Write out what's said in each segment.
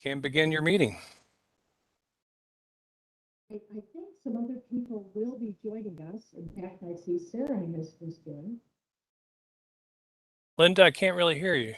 can begin your meeting. I think some other people will be joining us. In fact, I see Sarah has just joined. Linda, I can't really hear you.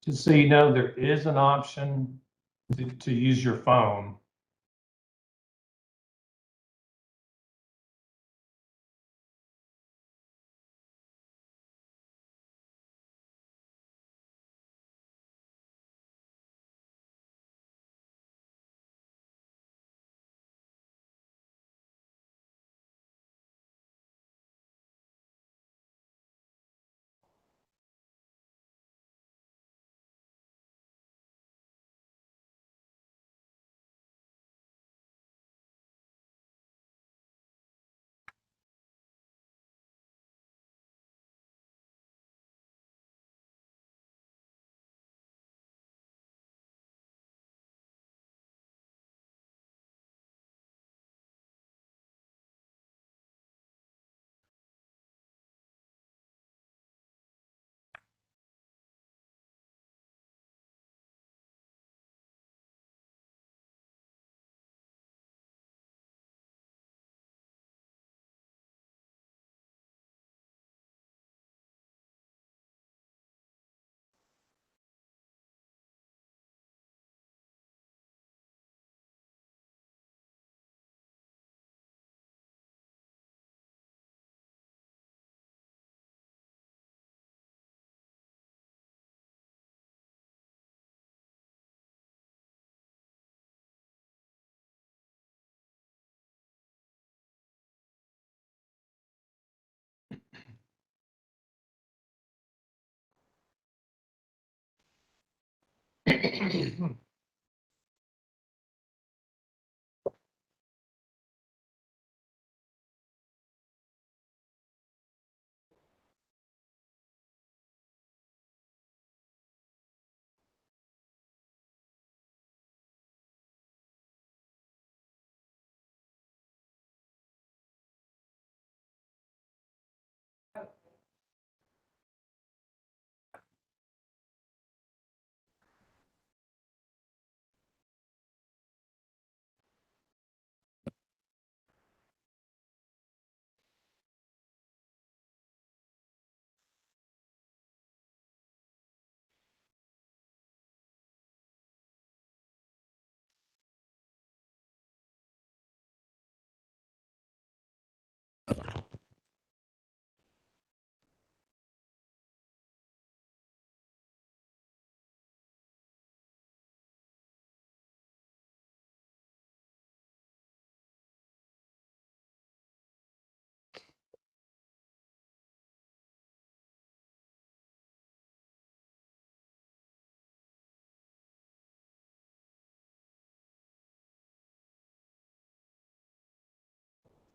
Just so you know, there is an option to use your phone.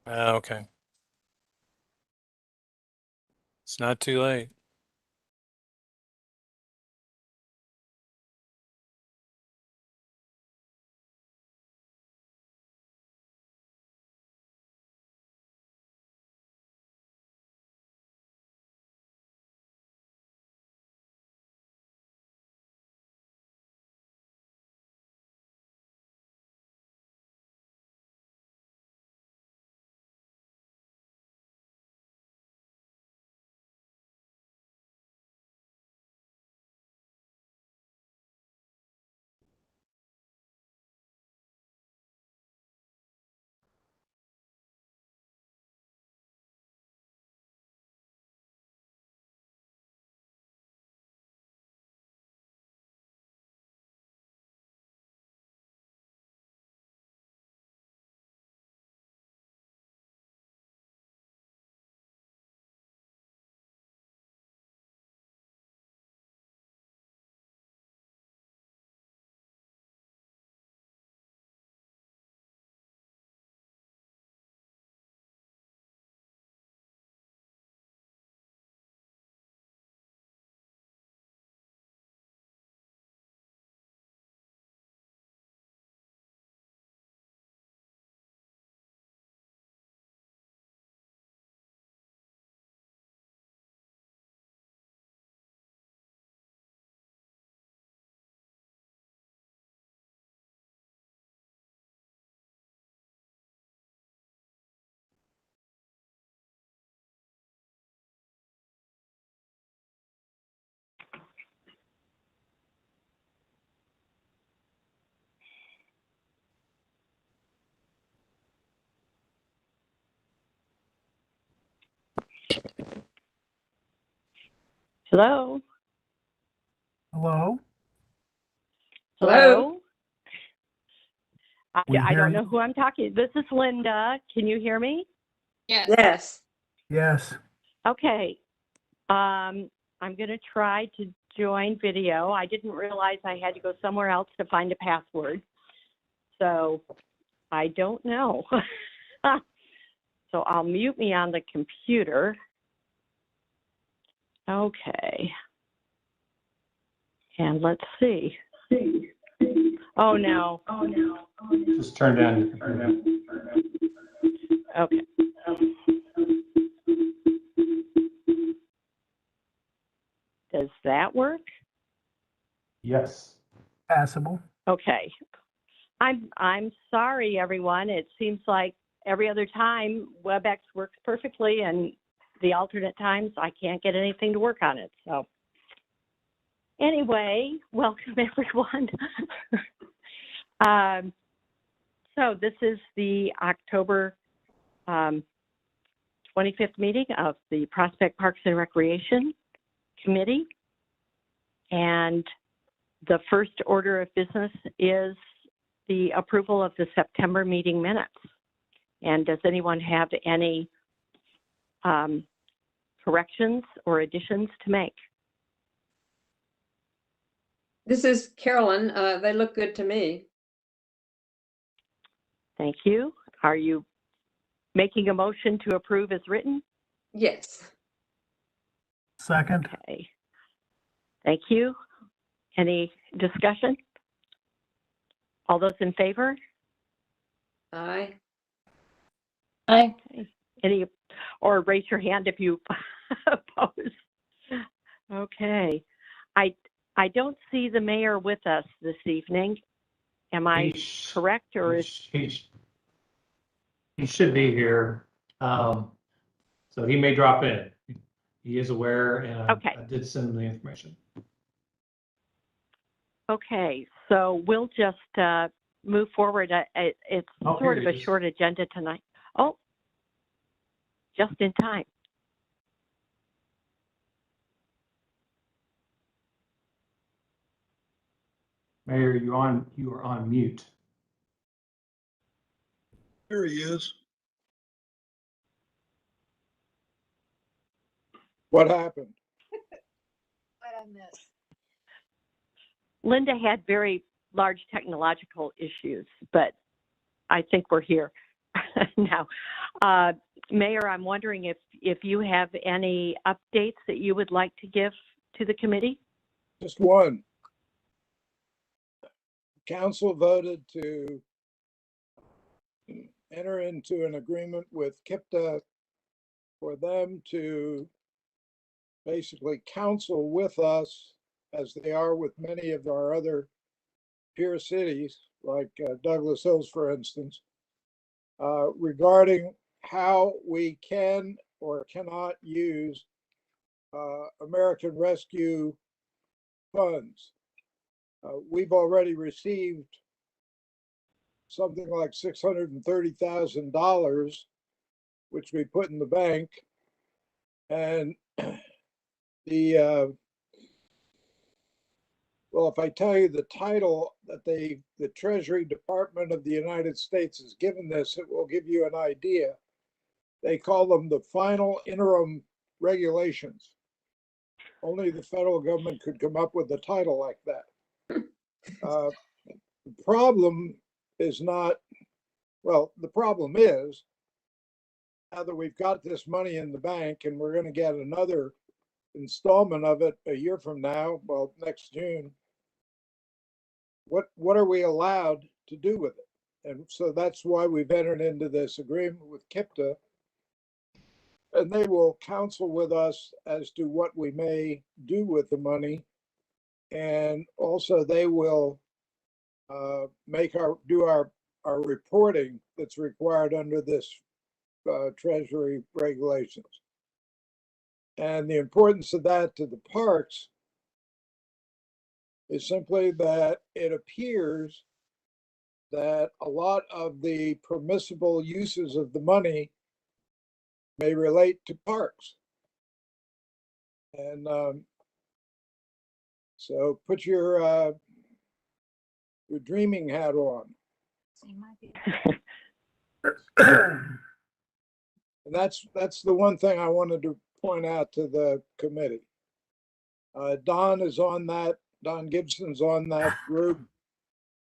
Okay. It's not too late. Hello? Hello? Hello? We I hear don't you. know who I'm talking. This is Linda. Can you hear me? Yes. Yes. Okay. I'm going to try to join video. I didn't realize I had to go somewhere else to find a password. So I don't know. So I'll mute me on the computer. Okay. And let's see. Oh, no. Just turn down your computer. Okay. Does that work? Yes. Passable. Okay. I'm sorry, everyone. It seems like every other time WebEx works perfectly, and the alternate times I can't get anything to work on it. So anyway, welcome everyone. So this is the October 25th meeting of the Prospect Parks and Recreation Committee. And the first order of business is the approval of the September meeting minutes. And does anyone have any corrections or additions to make? This is Carolyn. They look good to me. Thank you. Are you making a motion to approve as written? Yes. Second. Okay. Thank you. Any discussion? All those in favor? Aye. Aye. Any, or raise your hand if you oppose. Okay. I don't see the mayor with us this evening. Am I correct, or is? He should be here. So he may drop in. He is aware, and Okay. I did send him the information. Okay, so we'll just move forward. It's Oh, sort of here a he is. short agenda tonight. Oh, just in time. Mayor, you are on mute. There he is. What happened? Linda had very large technological issues, but I think we're here now. Mayor, I'm wondering if you have any updates that you would like to give to the committee? Just one. Council voted to enter into an agreement with KIPTA for them to basically counsel with us, as they are with many of our other peer cities, like Douglas Hills, for instance, regarding how we can or cannot use American Rescue funds. We've already received something like $630,000, which we put in the bank. And well, if I tell you the title that the Treasury Department of the United States has given this, it will give you an idea. They call them the final interim regulations. Only the federal government could come up with a title like that. The problem is not, well, the problem is now that we've got this money in the bank and we're going to get another installment of it a year from now, well, next June, what are we allowed to do with it? And so that's why we've entered into this agreement with KIPTA, and they will counsel with us as to what we may do with the money. And also they will do our reporting that's required under this Treasury regulations. And the importance of that to the parks is simply that it appears that a lot of the permissible uses of the money may relate to parks. And so put your dreaming hat on. And that's the one thing I wanted to point out to the committee. Don is on that. Don Gibson's on that group,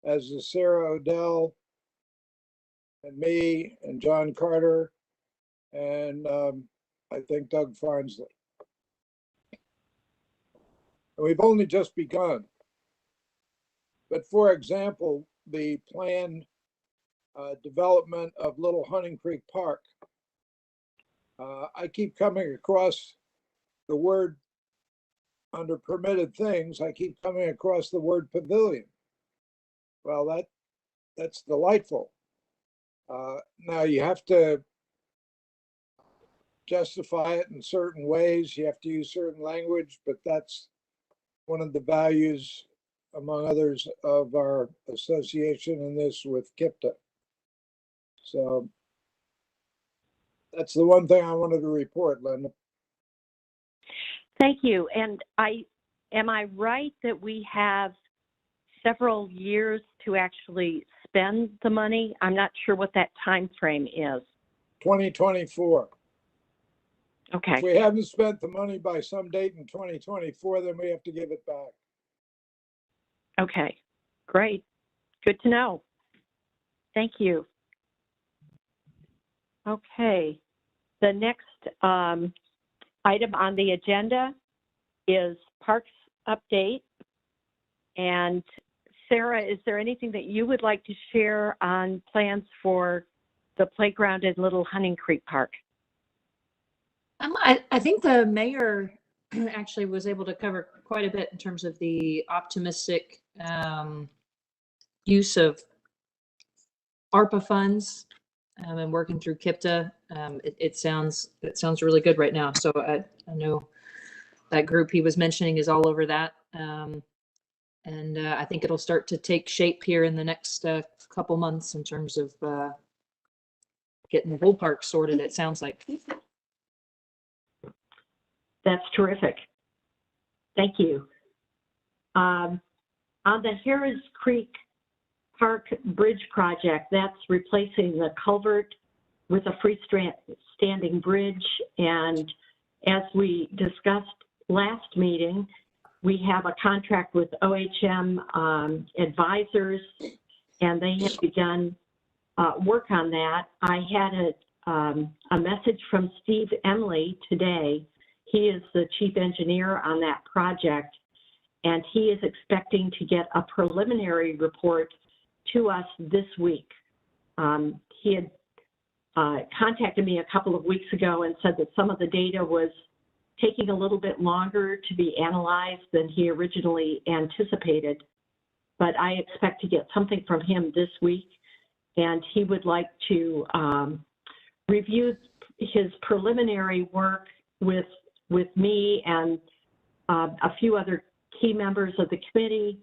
as is Sarah Odell and me and John Carter and I think Doug Farnsley. And we've only just begun. But for example, the planned development of Little Hunting Creek Park, I keep coming across the word under permitted things, I keep coming across the word pavilion. Well, that's delightful. Now you have to justify it in certain ways. You have to use certain language, but that's one of the values, among others, of our association in this with KIPTA. So that's the one thing I wanted to report, Linda. Thank you. And am I right that we have several years to actually spend the money? I'm not sure what that time frame is. 2024. Okay. If we haven't spent the money by some date in 2024, then we have to give it back. Okay, great. Good to know. Thank you. Okay, the next item on the agenda is Parks Update. And Sarah, is there anything that you would like to share on plans for the playground at Little Hunting Creek Park? I think the mayor actually was able to cover quite a bit in terms of the optimistic use of ARPA funds and working through KIPTA. It sounds really good right now. So I know that group he was mentioning is all over that. And I think it'll start to take shape here in the next couple months in terms of getting the whole park sorted, it sounds like. That's terrific. Thank you. On the Harris Creek Park Bridge project, that's replacing the culvert with a freestanding bridge. And as we discussed last meeting, we have a contract with OHM Advisors, and they have begun work on that. I had a message from Steve Emily today. He is the chief engineer on that project, and he is expecting to get a preliminary report to us this week. He had contacted me a couple of weeks ago and said that some of the data was taking a little bit longer to be analyzed than he originally anticipated. But I expect to get something from him this week, and he would like to review his preliminary work with me and a few other key members of the committee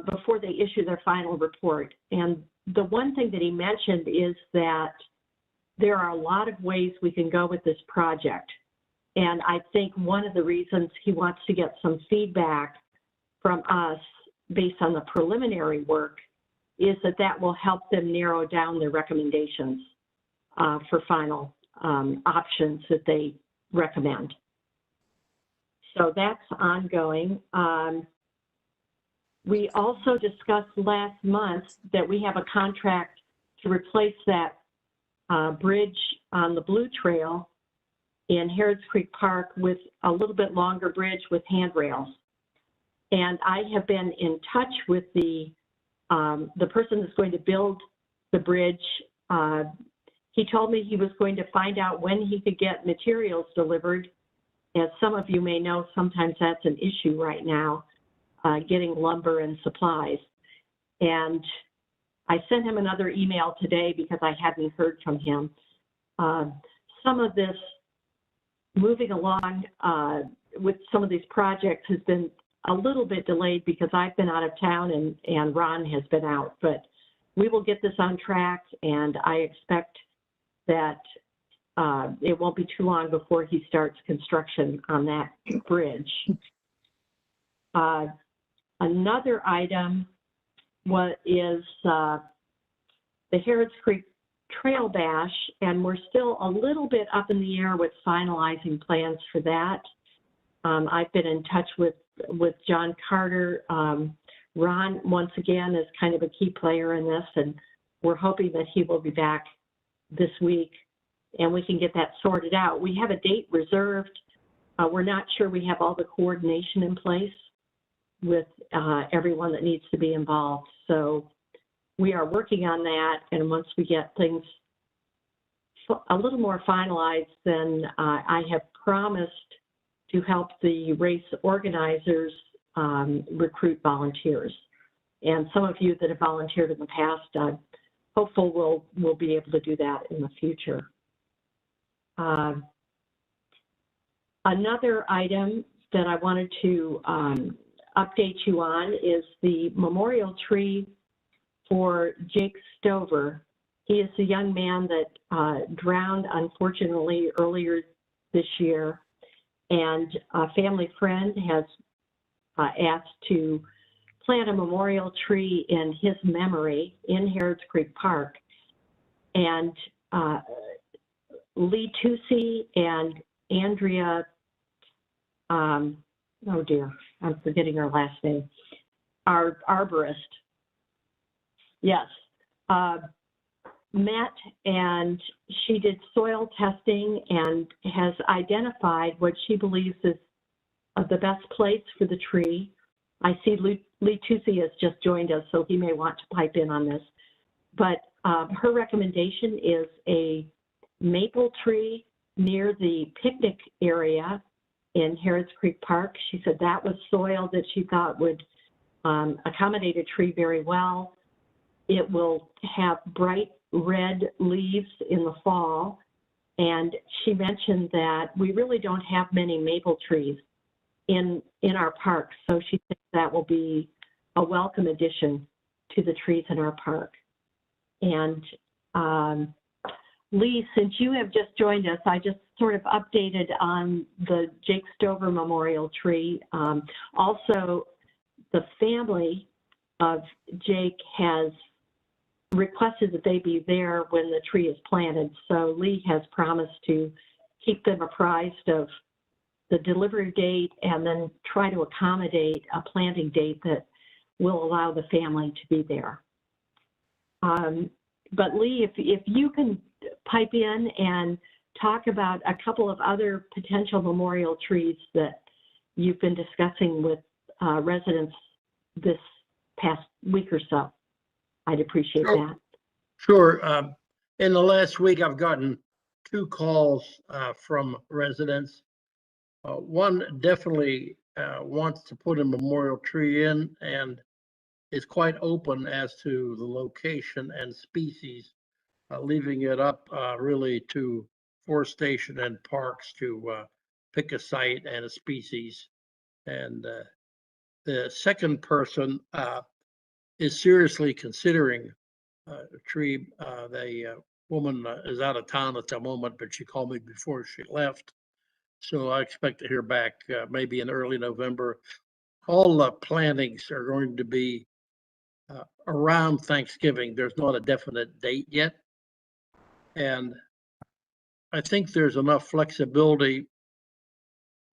before they issue their final report. And the one thing that he mentioned is that there are a lot of ways we can go with this project. And I think one of the reasons he wants to get some feedback from us based on the preliminary work is that will help them narrow down their recommendations for final options that they recommend. So that's ongoing. We also discussed last month that we have a contract to replace that bridge on the Blue Trail in Harrods Creek Park with a little bit longer bridge with handrails. And I have been in touch with the person that's going to build the bridge. He told me he was going to find out when he could get materials delivered. As some of you may know, sometimes that's an issue right now, getting lumber and supplies. And I sent him another email today because I hadn't heard from him. Some of this moving along with some of these projects has been a little bit delayed because I've been out of town and Ron has been out, but we will get this on track, and I expect that it won't be too long before he starts construction on that bridge. Another item is the Harrods Creek Trail Bash, and we're still a little bit up in the air with finalizing plans for that. I've been in touch with John Carter. Ron, once again, is kind of a key player in this, and we're hoping that he will be back this week and we can get that sorted out. We have a date reserved. We're not sure we have all the coordination in place with everyone that needs to be involved. So we are working on that, and once we get things a little more finalized, then I have promised to help the race organizers recruit volunteers. And some of you that have volunteered in the past, I'm hopeful we'll be able to do that in the future. Another item that I wanted to update you on is the memorial tree for Jake Stover. He is the young man that drowned, unfortunately, earlier this year, and a family friend has asked to plant a memorial tree in his memory in Harrods Creek Park. And Lee Tucci and Andrea, oh dear, I'm forgetting her last name. our arborist. Yes. Met and she did soil testing and has identified what she believes is the best place for the tree. I see Lee Tusi has just joined us, so he may want to pipe in on this. But her recommendation is a maple tree near the picnic area in Harrods Creek Park. She said that was soil that she thought would accommodate a tree very well. It will have bright red leaves in the fall. And she mentioned that we really don't have many maple trees in our park. So she thinks that will be a welcome addition to the trees in our park. And Lee, since you have just joined us, I just sort of updated on the Jake Stover Memorial Tree. Also, the family of Jake has requested that they be there when the tree is planted. So Lee has promised to keep them apprised of the delivery date and then try to accommodate a planting date that will allow the family to be there. But Lee, if you can pipe in and talk about a couple of other potential memorial trees that you've been discussing with residents this past week or so, I'd appreciate that. Sure. In the last week, I've gotten 2 calls from residents. One definitely wants to put a memorial tree in and is quite open as to the location and species, leaving it up really to forestation and parks to pick a site and a species. And the second person is seriously considering a tree. The woman is out of town at the moment, but she called me before she left. So I expect to hear back maybe in early November. All the plantings are going to be around Thanksgiving. There's not a definite date yet. And I think there's enough flexibility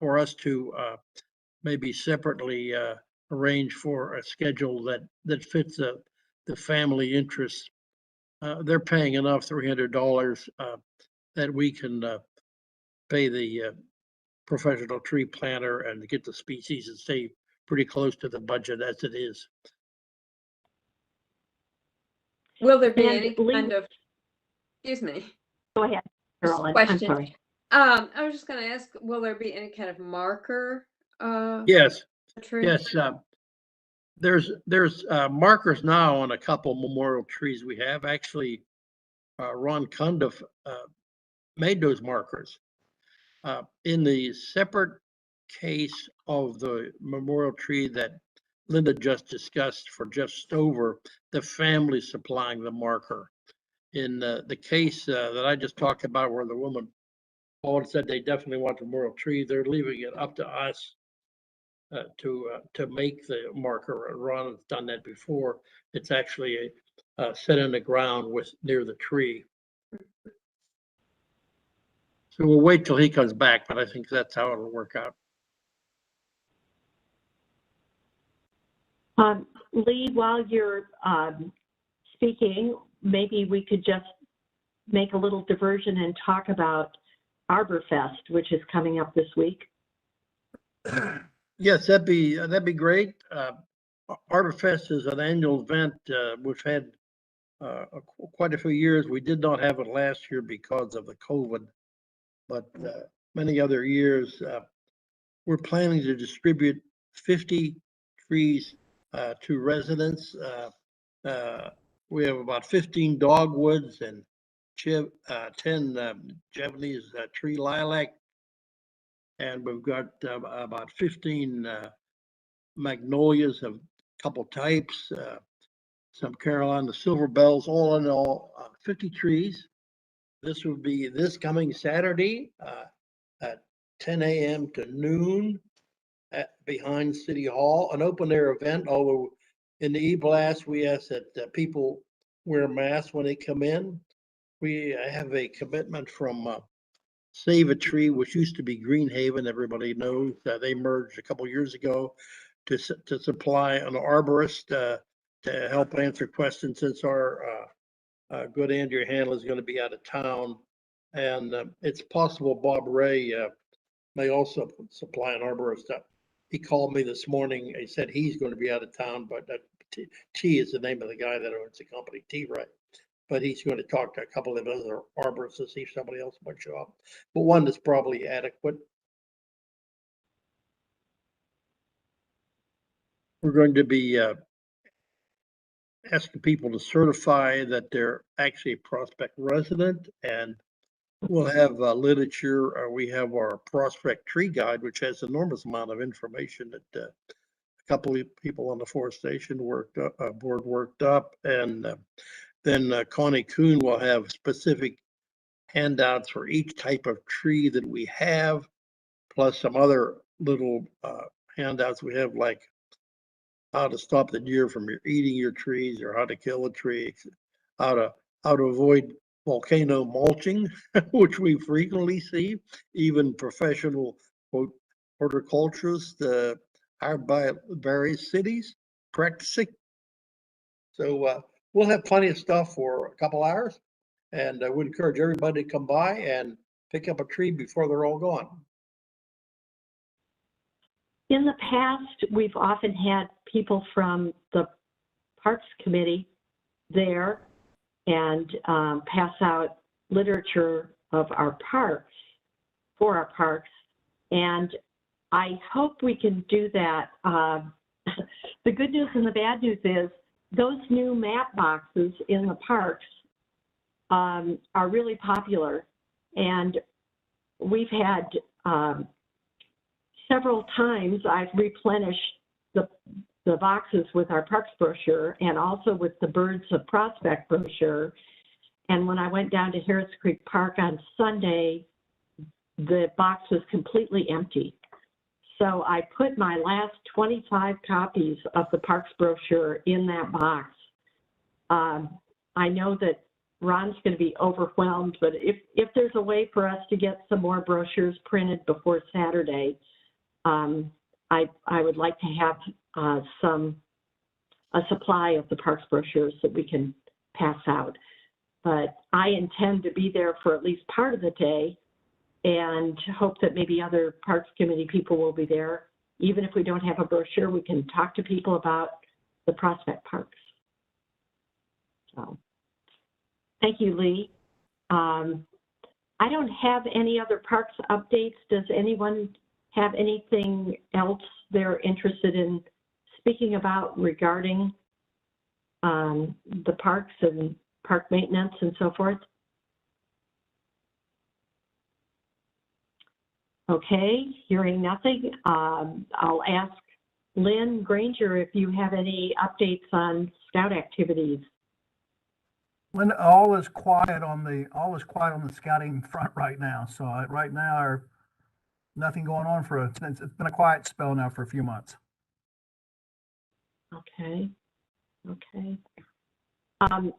for us to maybe separately arrange for a schedule that fits the family interests. They're paying enough $300 that we can pay the professional tree planter and get the species and stay pretty close to the budget as it is. Will there be And any Lee- kind of, excuse me, Go ahead, Carolyn. I'm question. sorry. I was just gonna ask, will there be any kind of marker? Yes, Tree? yes. There's markers now on a couple memorial trees we have. Actually, Ron Cundiff made those markers. In the separate case of the memorial tree that Linda just discussed for Jeff Stover, the family supplying the marker. In the case that I just talked about where the woman called said they definitely want the memorial tree, they're leaving it up to us to make the marker. Ron has done that before. It's actually set in the ground near the tree. So we'll wait till he comes back, but I think that's how it'll work out. Lee, while you're speaking, maybe we could just make a little diversion and talk about Arbor Fest, which is coming up this week. Yes, that'd be great. Arbor Fest is an annual event. We've had quite a few years. We did not have it last year because of the COVID, but many other years. We're planning to distribute 50 trees to residents. We have about 15 dogwoods and 10 Japanese tree lilac. And we've got about 15 magnolias of a couple types, some Carolina silver bells, all in all 50 trees. This would be this coming Saturday at 10 a.m. to noon behind City Hall, an open air event, although in the e-blast we ask that people wear masks when they come in. We have a commitment from Save a Tree, which used to be Green Haven, everybody knows. They merged a couple years ago to supply an arborist to help answer questions since our good Andrew Handler is going to be out of town. And it's possible Bob Ray may also supply an arborist. He called me this morning. He said he's going to be out of town, but T is the name of the guy that owns the company, T Ray. But he's going to talk to a couple of other arborists to see if somebody else might show up. But one that's probably adequate. We're going to be asking people to certify that they're actually a Prospect resident, and we'll have literature. We have our Prospect Tree Guide, which has enormous amount of information that a couple of people on the forestation board worked up, and then Connie Kuhn will have specific handouts for each type of tree that we have, plus some other little handouts we have, like how to stop the deer from eating your trees, or how to kill a tree, how to avoid volcano mulching, which we frequently see, even professional horticulturists hired by various cities practicing. So we'll have plenty of stuff for a couple hours, and I would encourage everybody to come by and pick up a tree before they're all gone. In the past, we've often had people from the Parks Committee there and pass out literature of our parks, for our parks. And I hope we can do that. The good news and the bad news is those new map boxes in the parks are really popular. And we've had several times I've replenished the boxes with our parks brochure and also with the Birds of Prospect brochure. And when I went down to Harris Creek Park on Sunday, the box was completely empty. So I put my last 25 copies of the parks brochure in that box. I know that Ron's going to be overwhelmed, but if there's a way for us to get some more brochures printed before Saturday, I would like to have a supply of the parks brochures that we can pass out. But I intend to be there for at least part of the day and hope that maybe other Parks Committee people will be there. Even if we don't have a brochure, we can talk to people about the Prospect Parks. So, thank you, Lee. I don't have any other parks updates. Does anyone have anything else they're interested in speaking about regarding the parks and park maintenance and so forth? Okay, hearing nothing, I'll ask Lynn Granger if you have any updates on Scout activities. When all is quiet on the scouting front right now. So right now, nothing going on it's been a quiet spell now for a few months. Okay. On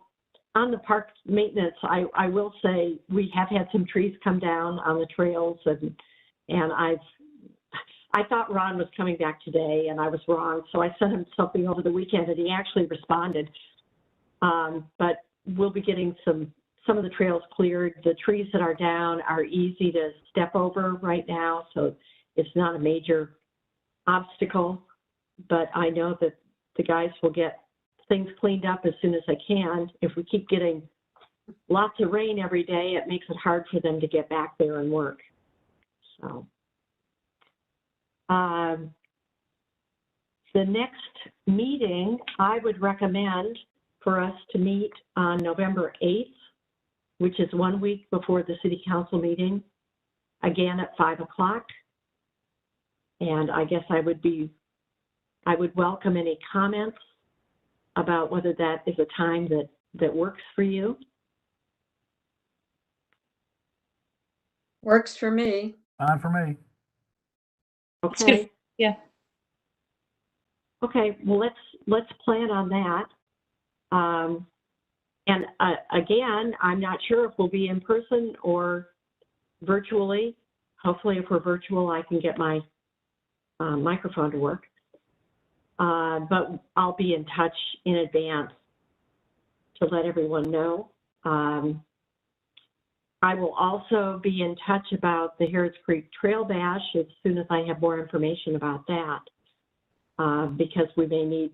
the park maintenance, I will say we have had some trees come down on the trails, and I thought Ron was coming back today, and I was wrong, so I sent him something over the weekend, and he actually responded. But we'll be getting some of the trails cleared. The trees that are down are easy to step over right now, so it's not a major obstacle. But I know that the guys will get things cleaned up as soon as I can. If we keep getting lots of rain every day, it makes it hard for them to get back there and work. So the next meeting, I would recommend for us to meet on November 8th, which is 1 week before the City Council meeting, again at 5 o'clock. And I guess I would welcome any comments about whether that is a time that works for you. Works for me. Fine for me. It's good. Okay. Yeah. Okay, well, let's plan on that. And again, I'm not sure if we'll be in person or virtually. Hopefully, if we're virtual, I can get my microphone to work. but I'll be in touch in advance to let everyone know. I will also be in touch about the Harris Creek Trail Bash as soon as I have more information about that, because we may need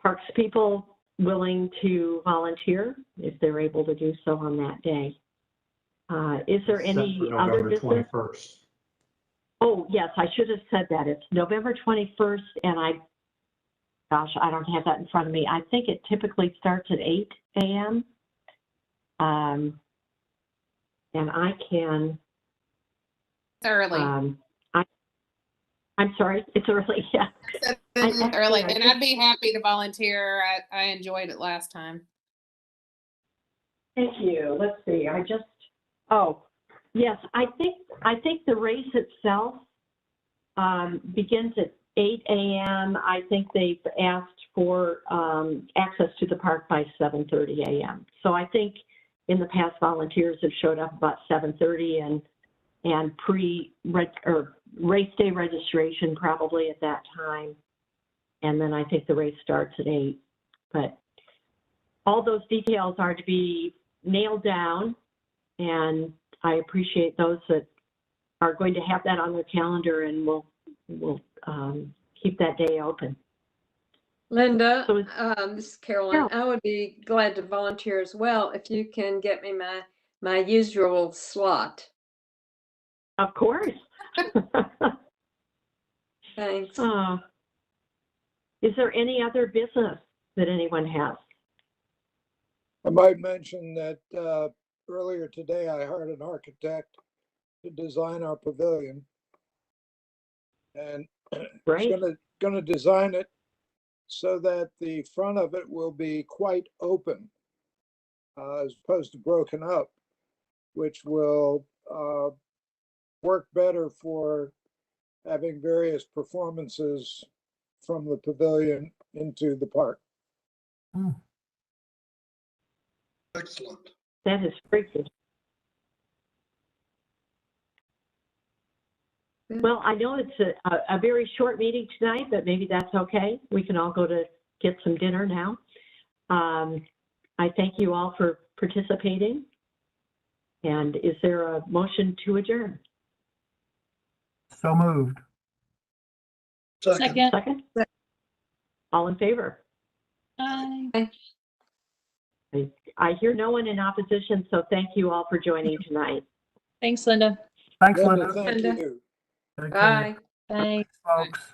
parks people willing to volunteer if they're able to do so on that day. Is there Set any for other November business? 21st. Oh, yes, I should have said that. It's November 21st, and gosh, I don't have that in front of me. I think it typically starts at 8 a.m. And I can. It's early. I'm sorry, it's early. Yeah. It's actually, early, I and think- I'd be happy to volunteer. I enjoyed it last time. Thank you. Let's see. Oh, yes. I think the race itself begins at 8 a.m. I think they've asked for access to the park by 7:30 a.m. So I think in the past, volunteers have showed up about 7:30 and race day registration probably at that time. And then I think the race starts at 8. But all those details are to be nailed down, and I appreciate those that are going to have that on their calendar, and we'll keep that day open. Linda, So this is Carolyn. Yeah. I would be glad to volunteer as well if you can get me my usual slot. Of course. Thanks. Is there any other business that anyone has? I might mention that earlier today, I hired an architect to design our pavilion. And Great. he's gonna design it so that the front of it will be quite open, as opposed to broken up, which will work better for having various performances from the pavilion into the park. Excellent. That is great. Well, I know it's a very short meeting tonight, but maybe that's okay. We can all go to get some dinner now. I thank you all for participating. And is there a motion to adjourn? So moved. Second. Second? All in favor? Bye. I hear no one in opposition, so thank you all for joining tonight. Thanks, Linda. Thanks, Linda, Linda. thank Linda. you. Take care. Bye. Bye. Folks.